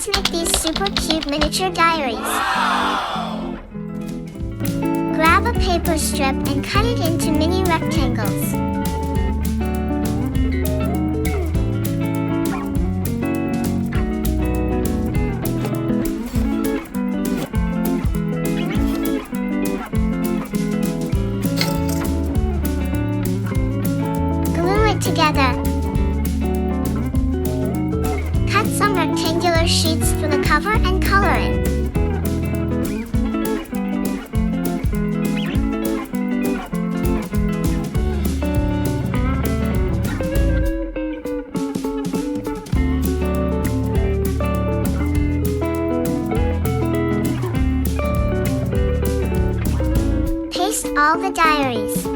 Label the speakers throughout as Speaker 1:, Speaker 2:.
Speaker 1: Let's make these super cute miniature diaries. Grab a paper strip and cut it into mini rectangles. Glue it together. Cut some rectangular sheets for the cover and color it. Paste all the diaries.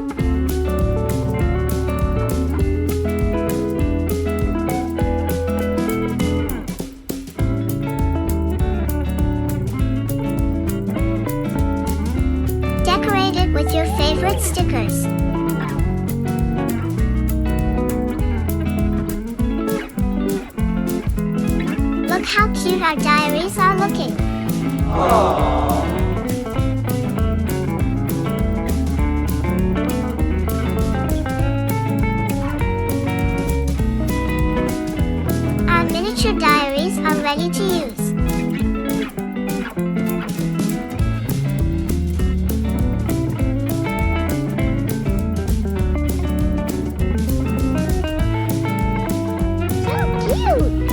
Speaker 1: Decorate it with your favorite stickers. Look how cute our diaries are looking. Our miniature diaries are ready to use. So cute!